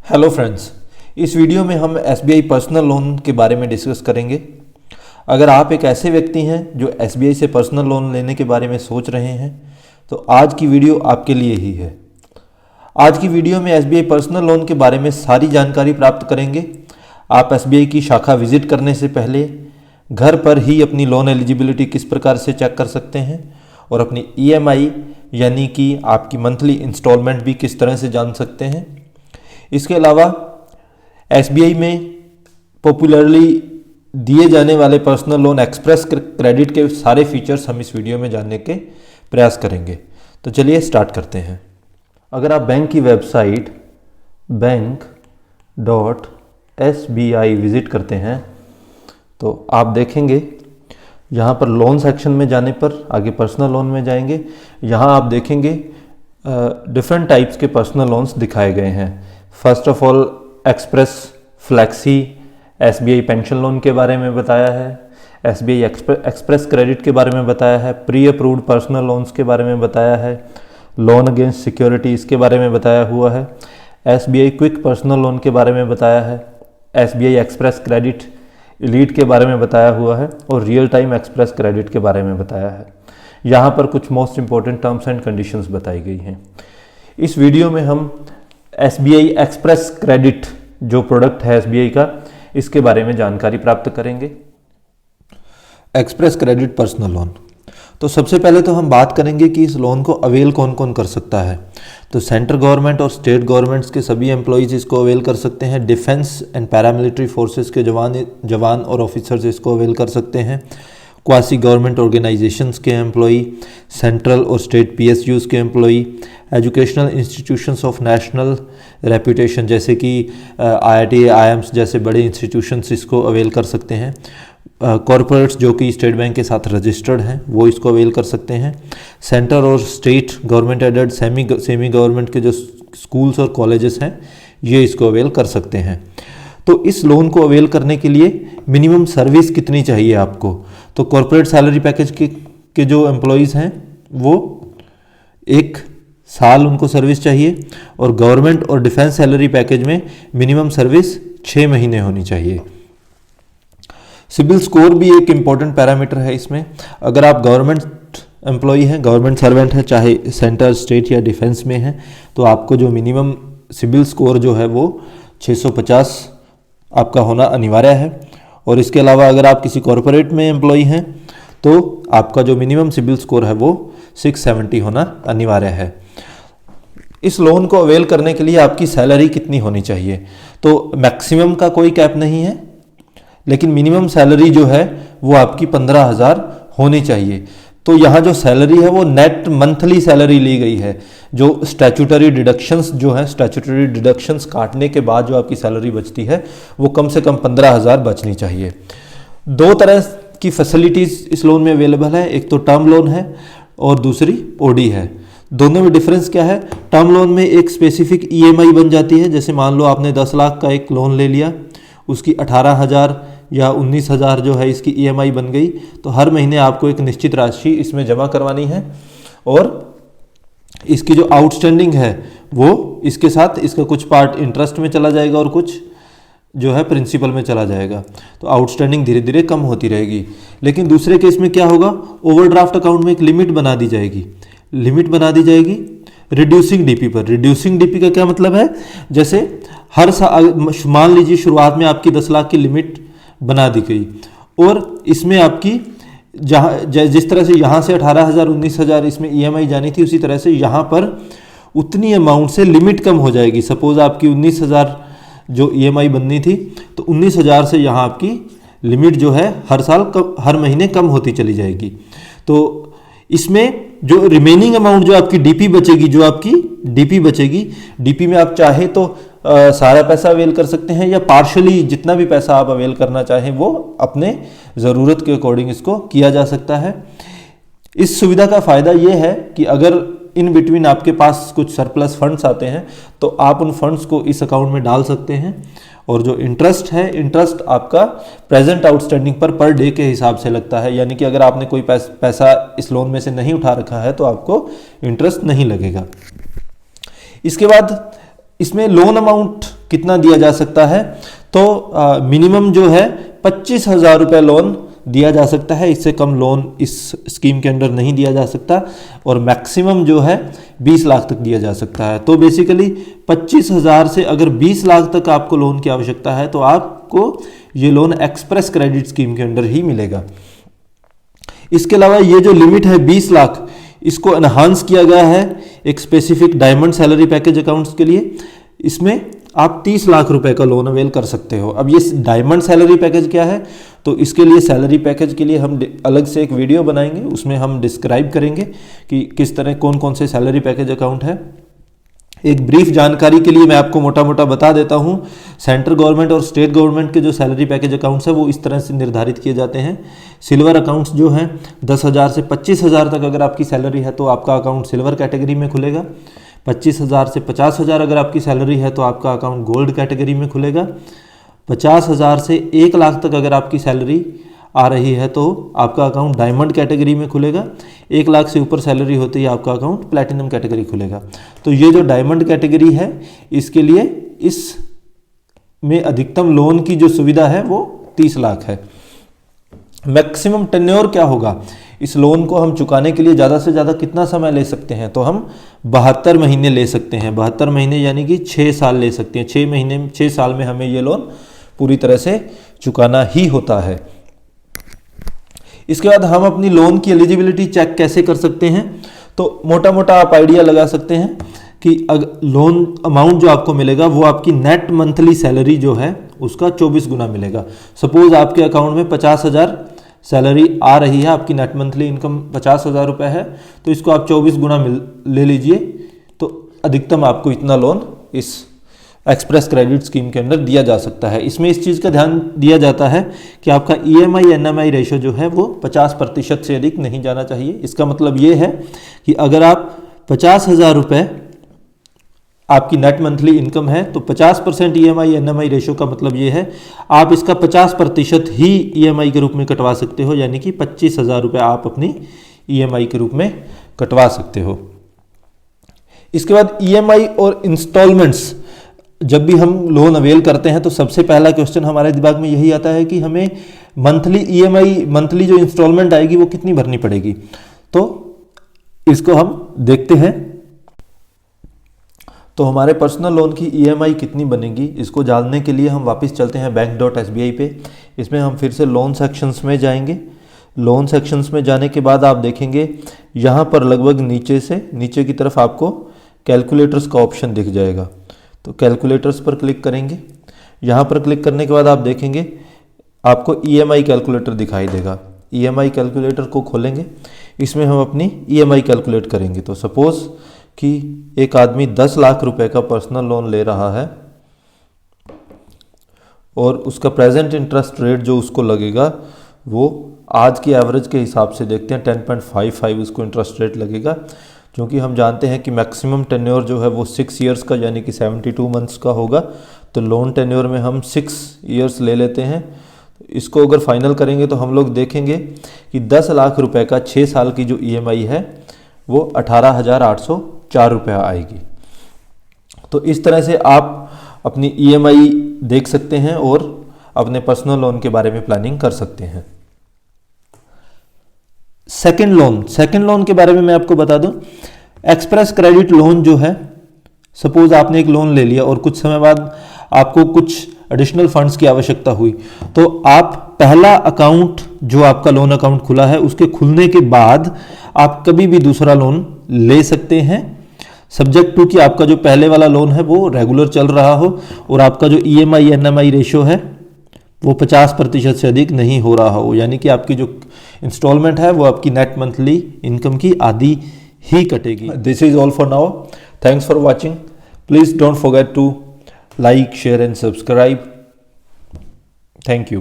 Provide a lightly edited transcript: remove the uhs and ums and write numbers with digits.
Hello friends, इस video में हम एसबीआई पर्सनल लोन के बारे में डिस्कस करेंगे। अगर आप एक ऐसे व्यक्ति हैं जो एसबीआई से पर्सनल लोन लेने के बारे में सोच रहे हैं तो आज की वीडियो आपके लिए ही है। आज की वीडियो में एसबीआई पर्सनल लोन के बारे में सारी जानकारी प्राप्त करेंगे। आप एसबीआई की शाखा विजिट करने से पहले घर पर ही अपनी लोन एलिजिबिलिटी किस प्रकार से चेक कर सकते हैं और अपनी ईएमआई यानी कि आपकी मंथली इंस्टॉलमेंट भी किस तरह से जान सकते हैं। इसके अलावा एसबीआई में पॉपुलरली दिए जाने वाले पर्सनल लोन एक्सप्रेस क्रेडिट के सारे फीचर्स हम इस वीडियो में जानने के प्रयास करेंगे। तो चलिए स्टार्ट करते हैं। अगर आप बैंक की वेबसाइट bank.sbi विज़िट करते हैं तो आप देखेंगे यहाँ पर लोन सेक्शन में जाने पर आगे पर्सनल लोन में जाएंगे। यहाँ आप देखेंगे डिफरेंट टाइप्स के पर्सनल लोन्स दिखाए गए हैं। First of all express flexi SBI pension loan के बारे में बताया है, एसबीआई एक्सप्रेस क्रेडिट के बारे में बताया है, प्री अप्रूव्ड पर्सनल लोन्स के बारे में बताया है, लोन अगेंस्ट सिक्योरिटी इसके बारे में बताया हुआ है, एसबीआई क्विक पर्सनल लोन के बारे में बताया है, एसबीआई एक्सप्रेस क्रेडिट एलीट के बारे में बताया हुआ है और रियल टाइम एक्सप्रेस क्रेडिट के बारे में बताया है। यहाँ पर कुछ most important terms and conditions बताई गई हैं। इस वीडियो में हम एसबीआई एक्सप्रेस क्रेडिट जो प्रोडक्ट है एसबीआई का, इसके बारे में जानकारी प्राप्त करेंगे। एक्सप्रेस क्रेडिट पर्सनल लोन, तो सबसे पहले तो हम बात करेंगे कि इस लोन को अवेल कौन कौन कर सकता है। तो सेंट्रल गवर्नमेंट और स्टेट गवर्नमेंट्स के सभी एम्प्लॉयज़ इसको अवेल कर सकते हैं। डिफेंस एंड पैरामिलिट्री फोर्सेस के जवान और ऑफिसर्स इसको अवेल कर सकते हैं। क्वासी गवर्नमेंट ऑर्गेनाइजेशंस के एम्प्लॉई, सेंट्रल और स्टेट पीएसयूज के employee, educational institutions of national reputation जैसे कि आईआईटी आईआईएम्स जैसे बड़े इंस्टीट्यूशंस इसको अवेल कर सकते हैं। कॉरपोरेट्स जो कि स्टेट बैंक के साथ रजिस्टर्ड हैं वो इसको अवेल कर सकते हैं। सेंटर और state government aided semi government के जो स्कूल्स और कॉलेजेस हैं ये इसको अवेल कर सकते हैं। तो इस लोन को अवेल करने के लिए मिनिमम सर्विस कितनी चाहिए आपको? तो कॉर्पोरेट सैलरी पैकेज के जो एम्प्लॉयज़ हैं वो 1 साल उनको सर्विस चाहिए और गवर्नमेंट और डिफेंस सैलरी पैकेज में मिनिमम सर्विस 6 महीने होनी चाहिए। सिबिल स्कोर भी एक इम्पॉर्टेंट पैरामीटर है इसमें। अगर आप गवर्नमेंट एम्प्लॉई हैं, गवर्नमेंट सर्वेंट हैं, चाहे सेंटर स्टेट या डिफेंस में हैं, तो आपको जो मिनिमम सिबिल स्कोर जो है वो 650 आपका होना अनिवार्य है। और इसके अलावा अगर आप किसी कॉरपोरेट में एम्प्लॉई हैं तो आपका जो मिनिमम सिबिल स्कोर है वो 670 होना अनिवार्य है। इस लोन को अवेल करने के लिए आपकी सैलरी कितनी होनी चाहिए? तो मैक्सिमम का कोई कैप नहीं है, लेकिन मिनिमम सैलरी जो है वो आपकी 15,000 होनी चाहिए। तो यहाँ जो सैलरी है वो नेट मंथली सैलरी ली गई है। जो स्टैट्यूटरी डिडक्शंस जो है, स्टैट्यूटरी डिडक्शंस काटने के बाद जो आपकी सैलरी बचती है वो कम से कम 15,000 बचनी चाहिए। 2 तरह की फैसिलिटीज़ इस लोन में अवेलेबल है, एक तो टर्म लोन है और दूसरी ओडी है। दोनों में डिफरेंस क्या है? टर्म लोन में एक स्पेसिफिक ईएमआई बन जाती है। जैसे मान लो आपने 10 लाख का एक लोन ले लिया, उसकी 18,000 या 19,000 जो है इसकी ईएमआई बन गई, तो हर महीने आपको एक निश्चित राशि इसमें जमा करवानी है और इसकी जो आउटस्टैंडिंग है वो इसके साथ इसका कुछ पार्ट इंटरेस्ट में चला जाएगा और कुछ जो है प्रिंसिपल में चला जाएगा। तो आउटस्टैंडिंग धीरे धीरे कम होती रहेगी। लेकिन दूसरे केस में क्या होगा? ओवरड्राफ्ट अकाउंट में एक लिमिट बना दी जाएगी। लिमिट बना दी जाएगी रिड्यूसिंग डीपी पर। रिड्यूसिंग डीपी का क्या मतलब है? जैसे हर साल मान लीजिए शुरुआत में आपकी 10 लाख की लिमिट बना दी गई और इसमें आपकी जिस तरह से यहाँ से 18,000 19,000 इसमें ईएमआई जानी थी, उसी तरह से यहाँ पर उतनी अमाउंट से लिमिट कम हो जाएगी। सपोज आपकी 19,000 जो ईएमआई बननी थी तो 19,000 से यहाँ आपकी लिमिट जो है हर महीने कम होती चली जाएगी। तो इसमें जो रिमेनिंग अमाउंट जो आपकी डीपी बचेगी, डीपी में आप चाहे तो सारा पैसा अवेल कर सकते हैं या पार्शली जितना भी पैसा आप अवेल करना चाहें वो अपने ज़रूरत के अकॉर्डिंग इसको किया जा सकता है। इस सुविधा का फ़ायदा ये है कि अगर इन बिटवीन आपके पास कुछ सरप्लस फंड्स आते हैं तो आप उन फंड्स को इस अकाउंट में डाल सकते हैं और जो इंटरेस्ट है, इंटरेस्ट आपका प्रेजेंट आउटस्टैंडिंग पर डे के हिसाब से लगता है। यानी कि अगर आपने कोई पैसा इस लोन में से नहीं उठा रखा है तो आपको इंटरेस्ट नहीं लगेगा। इसके बाद इसमें लोन अमाउंट कितना दिया जा सकता है, तो मिनिमम जो है 25,000 रुपये लोन दिया जा सकता है, इससे कम लोन इस स्कीम के अंदर नहीं दिया जा सकता, और मैक्सिमम जो है 20 लाख तक दिया जा सकता है। तो बेसिकली 25,000 से अगर 20 लाख तक आपको लोन की आवश्यकता है तो आपको ये लोन एक्सप्रेस क्रेडिट स्कीम के अंदर ही मिलेगा। इसके अलावा ये जो लिमिट है 20 लाख, इसको एनहांस किया गया है एक specific diamond salary package accounts के लिए। इसमें आप 30 लाख रुपए का लोन अवेल कर सकते हो। अब ये डायमंड सैलरी पैकेज क्या है, तो इसके लिए सैलरी पैकेज के लिए हम अलग से एक वीडियो बनाएंगे, उसमें हम डिस्क्राइब करेंगे कि किस तरह कौन कौन से सैलरी पैकेज अकाउंट है। एक ब्रीफ जानकारी के लिए मैं आपको मोटा मोटा बता देता हूँ, सेंट्रल गवर्नमेंट और स्टेट गवर्नमेंट के जो सैलरी पैकेज अकाउंट्स है वो इस तरह से निर्धारित किए जाते हैं। सिल्वर अकाउंट्स जो हैं 10,000 से 25,000 तक अगर आपकी सैलरी है तो आपका अकाउंट सिल्वर कैटेगरी में खुलेगा। 25,000 से 50,000 अगर आपकी सैलरी है तो आपका अकाउंट गोल्ड कैटेगरी में खुलेगा। 50,000 से 1 लाख तक अगर आपकी सैलरी आ रही है तो आपका अकाउंट डायमंड कैटेगरी में खुलेगा। 1 लाख से ऊपर सैलरी होती है आपका अकाउंट प्लैटिनम कैटेगरी खुलेगा। तो ये जो डायमंड कैटेगरी है इसके लिए इस में अधिकतम लोन की जो सुविधा है वो 30 लाख है। मैक्सिमम टेन्योर क्या होगा, इस लोन को हम चुकाने के लिए ज़्यादा से ज़्यादा कितना समय ले सकते हैं, तो हम 72 महीने ले सकते हैं। 72 महीने यानी कि 6 साल ले सकते हैं। 6 साल में हमें ये लोन पूरी तरह से चुकाना ही होता है। इसके बाद हम अपनी लोन की एलिजिबिलिटी चेक कैसे कर सकते हैं, तो मोटा मोटा आप आइडिया लगा सकते हैं कि लोन अमाउंट जो आपको मिलेगा वो आपकी नेट मंथली सैलरी जो है उसका 24 गुना मिलेगा। सपोज आपके अकाउंट में 50,000 सैलरी आ रही है, आपकी नेट मंथली इनकम 50,000 रुपये है, तो इसको आप 24 गुना ले लीजिए, तो अधिकतम आपको इतना लोन इस एक्सप्रेस क्रेडिट स्कीम के अंदर दिया जा सकता है। इसमें इस चीज़ का ध्यान दिया जाता है कि आपका EMI NMI रेशो जो है वो 50% से अधिक नहीं जाना चाहिए। इसका मतलब ये है कि अगर आप 50,000 रुपये आपकी नेट मंथली इनकम है तो 50% EMI NMI रेशो का मतलब ये है आप इसका 50% ही EMI के रूप में कटवा सकते हो, यानी कि 25,000 रुपये आप अपनी EMI के रूप में कटवा सकते हो। इसके बाद EMI और इंस्टॉलमेंट्स, जब भी हम लोन अवेल करते हैं तो सबसे पहला क्वेश्चन हमारे दिमाग में यही आता है कि हमें मंथली EMI मंथली जो इंस्टॉलमेंट आएगी वो कितनी भरनी पड़ेगी। तो इसको हम देखते हैं। तो हमारे पर्सनल लोन की EMI कितनी बनेगी, इसको जानने के लिए हम वापस चलते हैं bank.sbi पे। इसमें हम फिर से लोन सेक्शंस में जाएंगे। लोन सेक्शंस में जाने के बाद आप देखेंगे यहाँ पर लगभग नीचे की तरफ आपको कैलकुलेटर्स का ऑप्शन दिख जाएगा। तो कैलकुलेटर्स पर क्लिक करेंगे। यहाँ पर क्लिक करने के बाद आप देखेंगे आपको EMI कैलकुलेटर दिखाई देगा। EMI कैलकुलेटर को खोलेंगे, इसमें हम अपनी EMI कैलकुलेट करेंगे। तो सपोज़ कि एक आदमी 10 लाख रुपए का पर्सनल लोन ले रहा है और उसका प्रेजेंट इंटरेस्ट रेट जो उसको लगेगा वो आज की एवरेज के हिसाब से देखते हैं 10.55 उसको इंटरेस्ट रेट लगेगा। क्योंकि हम जानते हैं कि मैक्सिमम टेन्योर जो है वो 6 इयर्स का यानी कि 72 मंथ्स का होगा, तो लोन टेन्योर में हम 6 इयर्स ले लेते हैं। इसको अगर फाइनल करेंगे तो हम लोग देखेंगे कि 10 लाख रुपए का 6 साल की जो EMI है वो 18,804 रुपये आएगी। तो इस तरह से आप अपनी EMI देख सकते हैं और अपने पर्सनल लोन के बारे में प्लानिंग कर सकते हैं। सेकंड लोन के बारे में मैं आपको बता दूं, एक्सप्रेस क्रेडिट लोन जो है, सपोज आपने एक लोन ले लिया और कुछ समय बाद आपको कुछ एडिशनल फंड्स की आवश्यकता हुई, तो आप पहला अकाउंट जो आपका लोन अकाउंट खुला है उसके खुलने के बाद आप कभी भी दूसरा लोन ले सकते हैं, सब्जेक्ट टू कि आपका जो पहले वाला लोन है वो रेगुलर चल रहा हो और आपका जो EMI NMI रेशो है वो 50% से अधिक नहीं हो रहा हो, यानी कि आपकी जो इंस्टॉलमेंट है वो आपकी नेट मंथली इनकम की आधी ही कटेगी। This is all for now. Thanks for watching. Please don't forget to like, share and subscribe. Thank you.